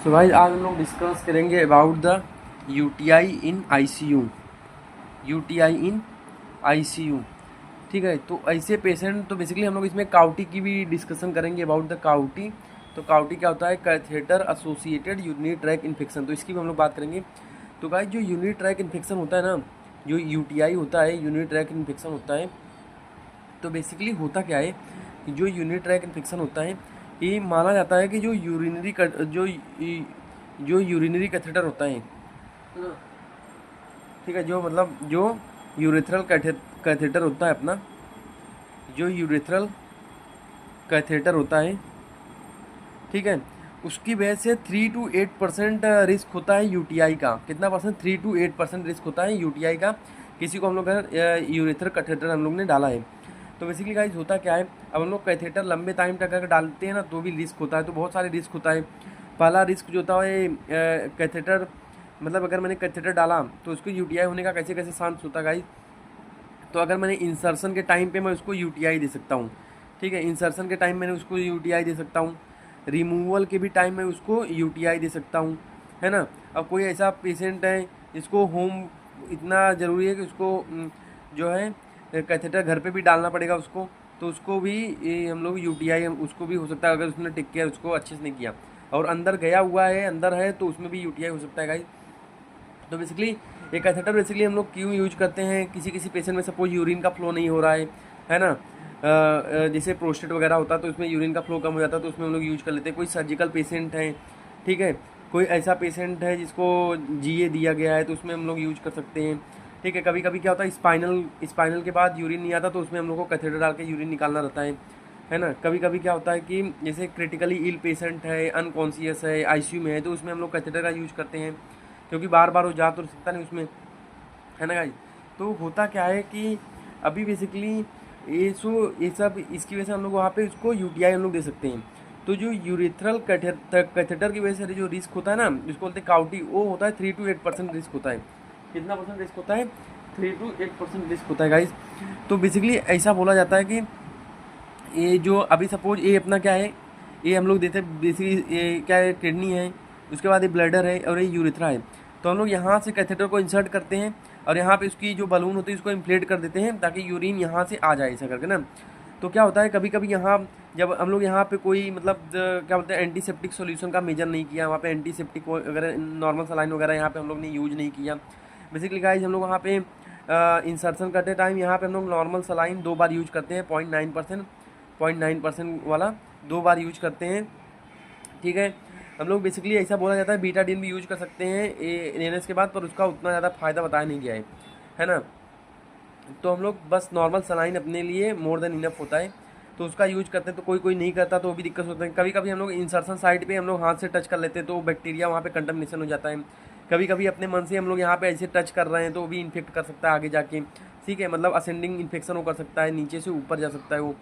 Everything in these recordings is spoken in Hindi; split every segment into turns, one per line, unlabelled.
सो भाई आज हम लोग डिस्कस करेंगे about the UTI in ICU. UTI in ICU, ठीक है। तो ऐसे पेशेंट, तो बेसिकली हम लोग इसमें काउटी की भी डिस्कशन करेंगे अबाउट द काउटी। तो काउटी क्या होता है? Catheter associated urinary track infection, तो इसकी भी हम लोग बात करेंगे। तो भाई जो यूरिनरी ट्रैक इन्फेक्शन होता है ना, जो यूटीआई होता है, यूरिनरी ट्रैक इन्फेक्शन होता है, तो बेसिकली होता क्या है कि जो यूरिनरी ट्रैक इन्फेक्शन होता है, ये माना जाता है कि जो यूरिनरी कैथेटर होता है, ठीक है, जो मतलब जो यूरेथ्रल कैथेटर होता है अपना, जो यूरेथ्रल कैथेटर होता है, ठीक है, उसकी वजह से 3 to 8% रिस्क होता है यूटीआई का। कितना परसेंट? 3 to 8% रिस्क होता है यूटीआई का, किसी को हम लोग अगर यूरेथ्रल कैथेटर हम लोग ने डाला है। तो बेसिकली गाइस होता क्या है, अब हम लोग कैथेटर लंबे टाइम तक अगर डालते हैं ना तो भी रिस्क होता है। तो बहुत सारे रिस्क होता है। पहला रिस्क जो होता है कैथेटर, मतलब अगर मैंने कैथेटर डाला तो उसको यूटीआई होने का कैसे कैसे चांस होता है गाइस। तो अगर मैंने इंसर्शन के टाइम पे मैं उसको यूटीआई दे सकता हूँ, ठीक है, इंसर्शन के टाइम मैंने उसको यूटीआई दे सकता हूँ। रिमूवल के भी टाइम में उसको यूटीआई दे सकता हूँ, है ना। अब कोई ऐसा पेशेंट है जिसको होम इतना ज़रूरी है कि उसको जो है कैथेटर घर पे भी डालना पड़ेगा उसको, तो उसको भी हम लोग यूटीआई उसको भी हो सकता है अगर उसने टेक केयर उसको अच्छे से नहीं किया और अंदर गया हुआ है, अंदर है, तो उसमें भी यूटीआई हो सकता है गाइस। तो बेसिकली ये कैथेटर बेसिकली हम लोग क्यों यूज करते हैं? किसी किसी पेशेंट में सपोज यूरिन का फ्लो नहीं हो रहा है ना, जैसे प्रोस्टेट वगैरह होता है तो उसमें यूरिन का फ्लो कम हो जाता है, तो उसमें हम लोग यूज कर लेते हैं। कोई सर्जिकल पेशेंट है, ठीक है, कोई ऐसा पेशेंट है जिसको जीए दिया गया है तो उसमें हम लोग यूज कर सकते हैं, ठीक है। कभी कभी क्या होता है, स्पाइनल के बाद यूरिन नहीं आता तो उसमें हम लोग को कैथेटर डाल के यूरिन निकालना रहता है ना। कभी कभी क्या होता है कि जैसे क्रिटिकली इल पेशेंट है, अनकॉन्शियस है, आईसीयू में है, तो उसमें हम लोग कैथेटर का यूज करते हैं, क्योंकि बार बार वो जा तो सकता नहीं उसमें, है ना गाइस। तो होता क्या है कि अभी बेसिकली ये सब इसकी वजह से हम लोग वहाँ पे उसको यूटीआई हम लोग दे सकते हैं। तो जो यूरेथ्रल कैथेटर की वजह से जो रिस्क होता है ना, जिसको बोलते हैं काउटी, वो होता है 3 to 8% रिस्क होता है। कितना परसेंट रिस्क होता है? 3 to 8% रिस्क होता है गाइस। तो बेसिकली ऐसा बोला जाता है कि ये जो अभी सपोज ये अपना क्या है, ये हम लोग देते हैं बेसिकली, ये क्या है, किडनी है, उसके बाद ये ब्लैडर है और ये यूरेथ्रा है। तो हम लोग यहाँ से कैथेटर को इंसर्ट करते हैं और यहाँ पे उसकी जो बलून होती है उसको इन्फ्लेट कर देते हैं ताकि यूरिन यहाँ से आ जाए, ऐसा करके ना। तो क्या होता है, कभी कभी यहाँ जब हम लोग यहाँ पे कोई मतलब क्या बोलते हैं, एंटीसेप्टिक सॉल्यूशन का मेजर नहीं किया, वहाँ पे एंटीसेप्टिक वगैरह नॉर्मल सलाइन वगैरह यहाँ पे हम लोग ने यूज नहीं किया। बेसिकली गाइज हम लोग वहाँ पे इंसर्शन करते टाइम यहाँ पे हम लोग नॉर्मल सलाइन 2 बार यूज करते हैं, 0.9% वाला 2 बार यूज करते हैं, ठीक है। हम लोग बेसिकली ऐसा बोला जाता है बीटाडीन भी यूज कर सकते हैं एएनएस के बाद, पर उसका उतना ज़्यादा फायदा बताया नहीं गया है ना। तो हम लोग बस नॉर्मल सलाइन अपने लिए मोर देन इनफ होता है, तो उसका यूज करते हैं। तो कोई कोई नहीं करता तो वो भी दिक्कत होता है। कभी कभी हम लोग इंसर्शन साइड पे हम लोग हाथ से टच कर लेते हैं तो बैक्टीरिया वहाँ पे कंटामिनेशन हो जाता है। कभी कभी अपने मन से हम लोग यहाँ पे ऐसे टच कर रहे हैं तो वो भी इन्फेक्ट कर सकता है आगे जाके, ठीक है, मतलब असेंडिंग इन्फेक्शन हो कर सकता है, नीचे से ऊपर जा सकता है वो,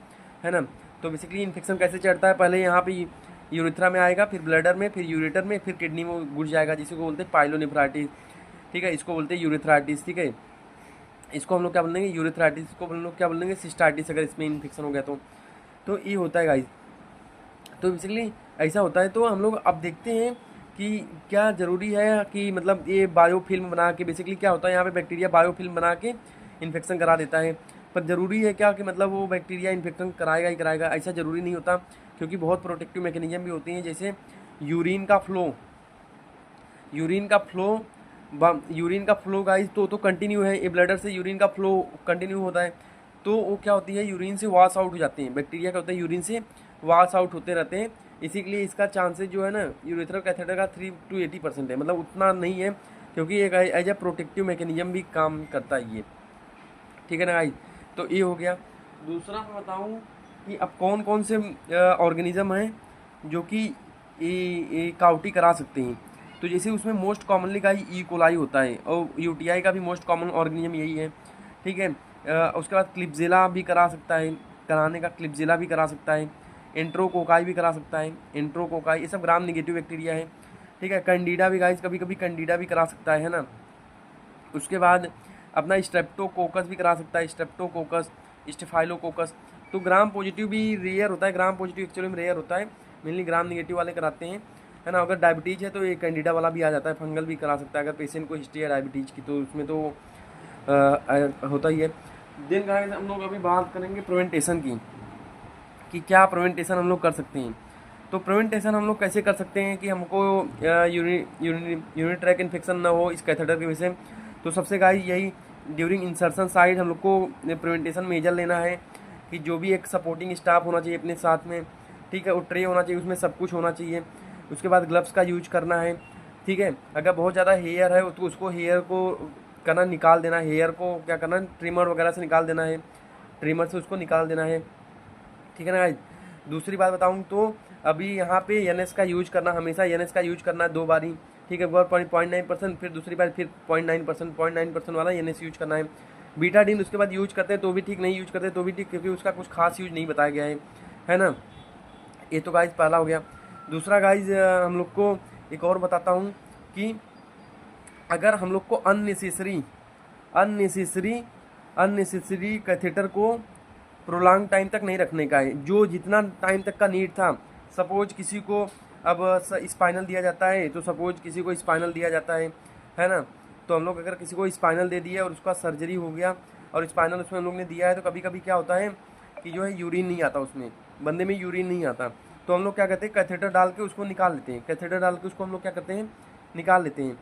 है ना। तो बेसिकली इन्फेक्शन कैसे चढ़ता है, पहले यहाँ पे यूरेथ्रा में आएगा, फिर ब्लैडर में, फिर यूरेटर में, फिर किडनी में घुस जाएगा, जिसको बोलते हैं पाइलोनेफ्राइटिस, ठीक है, इसको बोलते हैं यूरेथ्राइटिस, ठीक है। इसको हम लोग क्या बोलेंगे? यूरेथ्राइटिस को हम लोग क्या बोलेंगे? सिस्टाइटिस, अगर इसमें इन्फेक्शन हो गया तो ये होता है गाइस। तो बेसिकली ऐसा होता है। तो हम लोग अब देखते हैं कि क्या ज़रूरी है कि मतलब ये बायोफिल्म बना के, बेसिकली क्या होता है यहाँ पे बैक्टीरिया बायोफिल्म बना के इन्फेक्शन करा देता है। पर ज़रूरी है क्या कि मतलब वो बैक्टीरिया इन्फेक्शन कराएगा ही कराएगा? ऐसा ज़रूरी नहीं होता, क्योंकि बहुत प्रोटेक्टिव मैकेनिज्म भी होती हैं, जैसे यूरिन का फ्लो। यूरिन का फ्लो यूरिन का फ्लो गाइस तो कंटिन्यू है, ये ब्लडर से यूरिन का फ्लो कंटिन्यू होता है। तो वो क्या होती है, यूरिन से वॉश आउट हो जाते हैं, बैक्टीरिया क्या होता है यूरिन से वॉश आउट होते रहते हैं। इसी के लिए इसका चांसेस जो है ना यूरेथ्रल कैथेटर का 3 to 80% है, मतलब उतना नहीं है, क्योंकि एक एज ए प्रोटेक्टिव मैकेनिज्म भी काम करता है ये, ठीक है ना गाइस। तो ये हो गया। दूसरा मैं बताऊँ कि अब कौन कौन से ऑर्गेनिज्म हैं जो कि ये काउटी करा सकते हैं। तो जैसे उसमें मोस्ट कॉमनली का ई कोलाई होता है, और यूटीआई का भी मोस्ट कॉमन ऑर्गेनिज्म यही है, ठीक है। उसके बाद क्लिप्जिला भी करा सकता है, कराने का क्लिप्जिला भी करा सकता है, एंट्रोकोकाई भी करा सकता है, एंट्रोकोकाई, ये सब ग्राम निगेटिव बैक्टीरिया है, ठीक है। कैंडिडा भी गाइस, कभी कभी कैंडिडा भी करा सकता है ना। उसके बाद अपना स्ट्रेप्टोकोकस भी करा सकता है, स्ट्रेप्टोकोकस, स्टेफाइलोकोकस। तो ग्राम पॉजिटिव भी रेयर होता है, ग्राम पॉजिटिव एक्चुअली में रेयर होता है, मेनली ग्राम निगेटिव वाले कराते हैं। है ना। अगर डायबिटीज़ है तो ये कैंडिडा वाला भी आ जाता है, फंगल भी करा सकता है अगर पेशेंट को हिस्ट्री है डायबिटीज़ की, तो उसमें तो होता ही है। देन गाइस हम लोग अभी बात करेंगे प्रिवेंटेशन की, कि क्या प्रिवेंटेशन हम लोग कर सकते हैं। तो प्रिवेंटेशन हम लोग कैसे कर सकते हैं कि हमको यूरिनरी ट्रैक इन्फेक्शन ना हो इस कैथेटर की वजह से। तो सबसे गाइस यही ड्यूरिंग इंसर्शन साइड हम लोग को प्रिवेंटेशन मेजर लेना है कि जो भी एक सपोर्टिंग स्टाफ होना चाहिए अपने साथ में, ठीक है, वो ट्रे होना चाहिए, उसमें सब कुछ होना चाहिए। उसके बाद ग्लव्स का यूज करना है, ठीक है। अगर बहुत ज़्यादा हेयर है तो उसको हेयर को करना निकाल देना, हेयर को क्या करना, ट्रिमर वगैरह से निकाल देना है, ट्रिमर से उसको निकाल देना है, ठीक है ना गाइस। दूसरी बात बताऊँ तो अभी यहाँ पे एनएस का यूज करना, हमेशा एनएस का यूज करना है 2 बारी, ठीक है। एक बार 0.9%, फिर दूसरी बार फिर 0.9% वाला एनएस यूज करना है। बीटाडीन उसके बाद यूज करते हैं तो भी ठीक, नहीं यूज करते तो भी ठीक, क्योंकि उसका कुछ खास यूज नहीं बताया गया है ना। ये तो गाइज पहला हो गया। दूसरा गाइज हम लोग को एक और बताता हूँ कि अगर हम लोग को अननेसेसरी कैथेटर को प्रोलॉन्ग टाइम तक नहीं रखने का है, जो जितना टाइम तक का नीड था। सपोज किसी को अब स्पाइनल दिया जाता है, तो सपोज किसी को स्पाइनल दिया जाता है ना। तो हम लोग अगर किसी को स्पाइनल दे दिया और उसका सर्जरी हो गया और स्पाइनल उसमें हम लोग ने दिया है, तो कभी कभी क्या होता है कि जो है यूरिन नहीं आता, उसमें बंदे में यूरिन नहीं आता। तो हम लोग क्या करते हैं, कैथेटर डाल के उसको निकाल लेते हैं, कैथेटर डाल के उसको हम लोग क्या करते हैं, निकाल लेते हैं।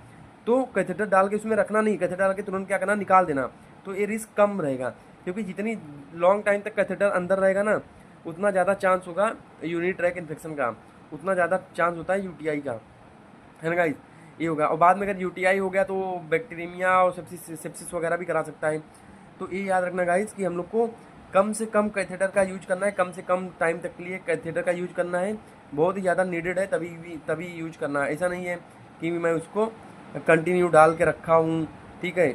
तो कैथेटर डाल के उसमें रखना नहीं, कैथेटर डाल के तुरंत क्या करना, निकाल देना। तो ये रिस्क कम रहेगा, क्योंकि जितनी लॉन्ग टाइम तक कैथेटर अंदर रहेगा ना, उतना ज़्यादा चांस होगा यूरिनरी ट्रैक इन्फेक्शन का, उतना ज़्यादा चांस होता है यूटीआई का, है ना गाइस। ये होगा, और बाद में अगर यूटीआई हो गया तो बैक्टीरिया और सेप्सिस वगैरह भी करा सकता है। तो ये याद रखना गाइस कि हम लोग को कम से कम कैथेटर का यूज करना है, कम से कम टाइम तक के लिए कैथेटर का यूज करना है। बहुत ही ज़्यादा नीडेड है तभी यूज करना है। ऐसा नहीं है कि मैं उसको कंटिन्यू डाल के रखा हूँ, ठीक है,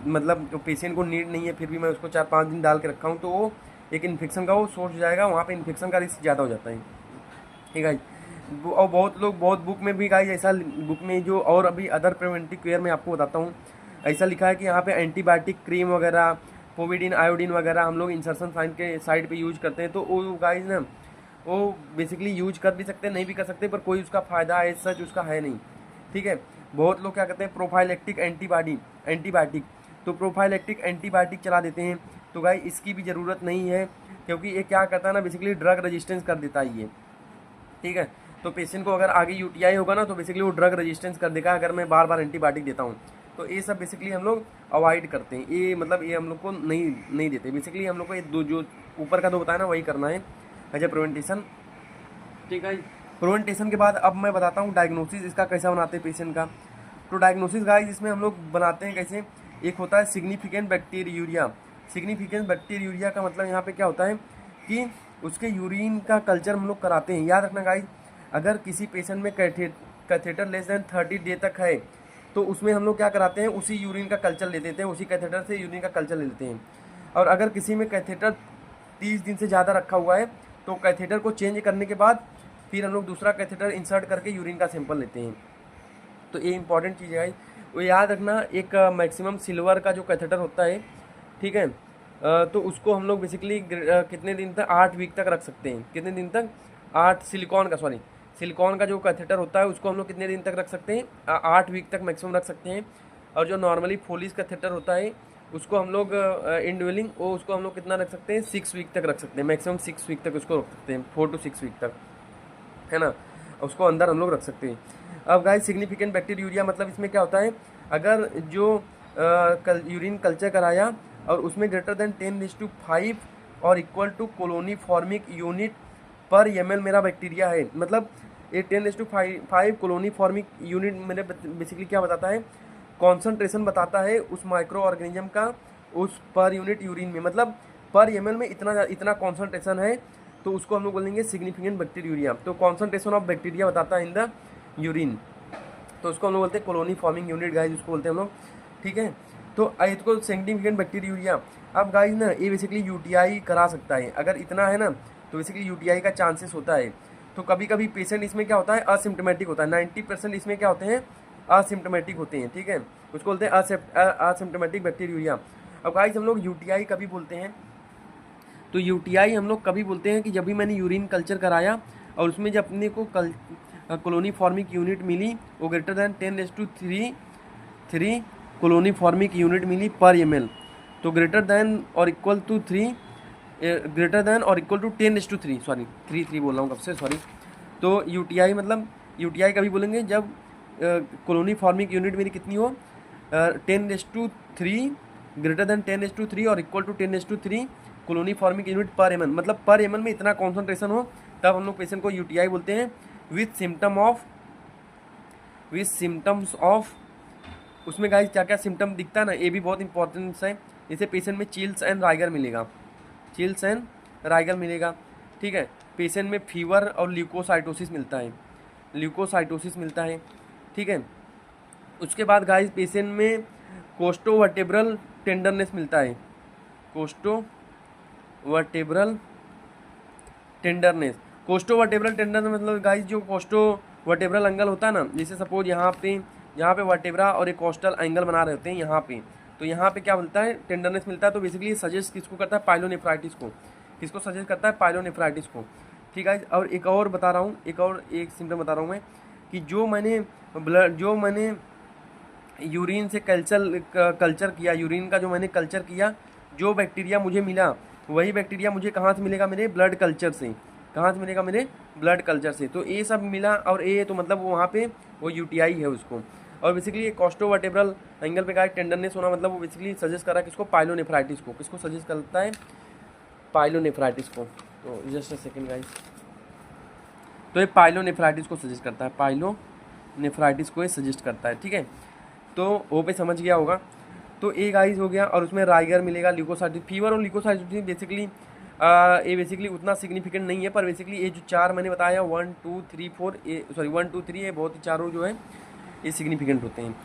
मतलब तो पेशेंट को नीड नहीं है फिर भी मैं उसको 4-5 दिन डाल के रखा हूँ, तो वो एक इन्फेक्शन का वो सोर्स हो जाएगा, वहाँ पे इन्फेक्शन का रिस्क ज़्यादा हो जाता है, ठीक है। और बहुत बुक में भी गाइस ऐसा, बुक में जो और अभी अदर प्रिवेंटिव केयर में आपको बताता हूँ, ऐसा लिखा है कि यहाँ पे एंटीबायोटिक क्रीम वगैरह, पोविडीन, आयोडीन वगैरह हम लोग इंसर्शन साइड पे यूज करते हैं। तो वो गाइस ना, वो बेसिकली यूज कर भी सकते हैं, नहीं भी कर सकते, पर कोई उसका फ़ायदा है सच उसका है नहीं, ठीक है। बहुत लोग क्या करते हैं, प्रोफाइलेक्टिक एंटीबायोटिक, तो प्रोफाइलेक्टिक एंटीबायोटिक चला देते हैं। तो गाइस इसकी भी ज़रूरत नहीं है, क्योंकि ये क्या करता है ना, बेसिकली ड्रग रेजिस्टेंस कर देता है ये, ठीक है। तो पेशेंट को अगर आगे यूटीआई होगा ना, तो बेसिकली वो ड्रग रेजिस्टेंस कर देगा अगर मैं बार बार एंटीबायोटिक देता हूँ। तो ये सब बेसिकली हम लोग अवॉइड करते हैं, ये मतलब ये हम लोग को नहीं देते। बेसिकली हम लोग को ये दो जो ऊपर का दो बताया ना, वही करना है एज ए प्रिवेंटेशन, ठीक है। प्रिवेंटेशन के बाद अब मैं बताता हूँ डायग्नोसिस इसका कैसा बनाते हैं पेशेंट का। तो डायग्नोसिस गाइस इसमें हम लोग बनाते हैं कैसे, एक होता है सिग्निफिकेंट बैक्टीरियूरिया। सिग्निफिकेंट बैक्टीरियूरिया का मतलब यहाँ पे क्या होता है कि उसके यूरिन का कल्चर हम लोग कराते हैं। याद रखना गाइस, अगर किसी पेशेंट में कैथेटर लेस देन 30 डे तक है, तो उसमें हम लोग क्या कराते हैं, उसी यूरिन का कल्चर ले लेते हैं, उसी कैथेटर से यूरिन का कल्चर ले लेते हैं। और अगर किसी में कैथेटर 30 दिन से ज़्यादा रखा हुआ है, तो कैथेटर को चेंज करने के बाद फिर हम लोग दूसरा कैथेटर इंसर्ट करके यूरिन का सैंपल लेते हैं। तो ये इंपॉर्टेंट चीज़ है, वो याद रखना। एक मैक्सिमम सिल्वर का जो कैथेटर होता है, ठीक है, तो उसको हम लोग बेसिकली कितने दिन तक, 8 वीक तक रख सकते हैं। कितने दिन तक, 8 सिलिकॉन का जो कैथेटर होता है उसको हम लोग कितने दिन तक रख सकते हैं, 8 वीक तक मैक्सिमम रख सकते हैं। और जो नॉर्मली फोलिस कैथेटर होता है उसको हम लोग इंडवेलिंग, वो उसको हम लोग कितना रख सकते हैं, 6 वीक तक रख सकते हैं, मैक्सिमम 6 वीक तक उसको रख सकते हैं, 4 to 6 वीक तक, है ना। उसको अंदर हम लोग रख सकते हैं। अब गाइस सिग्निफिकेंट बैक्टीरियूरिया मतलब इसमें क्या होता है, अगर जो यूरिन कल्चर कराया और उसमें ग्रेटर देन 10:5 और equal to colony forming unit पर ml मेरा बैक्टीरिया है, मतलब ये 10:5 कॉलोनी फॉर्मिक यूनिट मेरे बेसिकली क्या बताता है, कॉन्सेंट्रेशन बताता है उस माइक्रो ऑर्गेनिज्म का उस पर यूनिट यूरिन में, मतलब पर ml में इतना कॉन्सेंट्रेशन है, तो उसको हम लोग बोलेंगे सिग्निफिकेंट बैक्टीरियूरिया। तो कॉन्सेंट्रेशन ऑफ बैक्टीरिया बताता है इन द यूरिन, तो उसको हम लोग बोलते हैं कॉलोनी फॉर्मिंग यूनिट गाइस, उसको बोलते हैं हम लोग, ठीक है। तो इसको सिग्निफिकेंट बैक्टीरियूरिया। अब गाइस ना ये बेसिकली यूटीआई करा सकता है, अगर इतना है ना तो बेसिकली यूटीआई का चांसेस होता है। तो कभी कभी पेशेंट इसमें क्या होता है, असिम्टोमेटिक होता है, 90% इसमें क्या होते हैं, असिम्टोमेटिक होते हैं, ठीक है, उसको बोलते हैं असिम्टोमेटिक बैक्टीरियूरिया। अब गाइस हम लोग यूटीआई कभी बोलते हैं, तो यूटीआई हम लोग कभी बोलते हैं कि जब भी मैंने यूरिन कल्चर कराया और उसमें जब अपने को कॉलोनी फॉर्मिक यूनिट मिली वो greater than 10⁻³ colony forming unit मिली पर ml। तो ग्रेटर दैन और इक्वल टू 10⁻³ सॉरी 3 बोल रहा हूँ कब से, सॉरी। तो यूटीआई मतलब यूटीआई कभी बोलेंगे जब कॉलोनी फॉर्मिक यूनिट मेरी कितनी हो 10⁻³ ग्रेटर दैन 10⁻³ और equal to 10⁻³ colony forming unit पर ml, मतलब पर ml में इतना कॉन्सेंट्रेशन हो तब हम लोग पेशेंट को यूटीआई बोलते हैं। विथ सिम्टम्स ऑफ उसमें गाइस क्या क्या सिम्टम दिखता है ना, ये भी बहुत इंपॉर्टेंट है। जैसे पेशेंट में चिल्स एंड राइगर मिलेगा, ठीक है। पेशेंट में फीवर और ल्यूकोसाइटोसिस मिलता है, ठीक है। उसके बाद गाइस पेशेंट में कोस्टोवर्टेब्रल टेंडरनेस मिलता है, कोस्टोवर्टेब्रल टेंडरनेस मतलब गाइस जो कोस्टोवर्टेब्रल एंगल होता है ना, जैसे सपोज यहाँ पे वर्टेब्रा और एक कोस्टल एंगल बना रहे होते हैं यहाँ पे, तो यहाँ पे क्या मिलता है, टेंडरनेस मिलता है। तो बेसिकली सजेस्ट किसको करता है, पाइलोनेफ्राइटिस को। किसको सजेस्ट करता है, पाइलोनेफ्राइटिस को, ठीक है। और एक सिम्टम बता रहा हूँ मैं कि जो मैंने यूरिन से कल्चर किया, यूरिन का जो मैंने कल्चर किया, जो बैक्टीरिया मुझे मिला वही बैक्टीरिया मुझे कहाँ से मिलेगा, मेरे ब्लड कल्चर से। तो ये सब मिला और ये तो मतलब वहाँ पे वो यूटीआई है उसको। और बेसिकली कोस्टोवर्टेब्रल एंगल पे का टेंडरनेस होना मतलब वो बेसिकली सजेस्ट कर रहा है किसको, पाइलोनेफ्राइटिस को। किसको सजेस्ट करता है, पाइलोनेफ्राइटिस को। तो जस्ट अ सेकेंड गाइस, तो ये पाइलोनेफ्राइटिस को सजेस्ट करता है, ठीक है। तो वो पे समझ गया होगा। तो ये गाइस हो गया। और उसमें राइगर मिलेगा, ल्यूकोसाइटोसिस, फीवर और ल्यूकोसाइटोसिस बेसिकली ये बेसिकली उतना सिग्निफिकेंट नहीं है, पर बेसिकली ये जो 4 मैंने बताया 1 2 3 4 ये बहुत ही चारों जो है ये सिग्निफिकेंट होते हैं।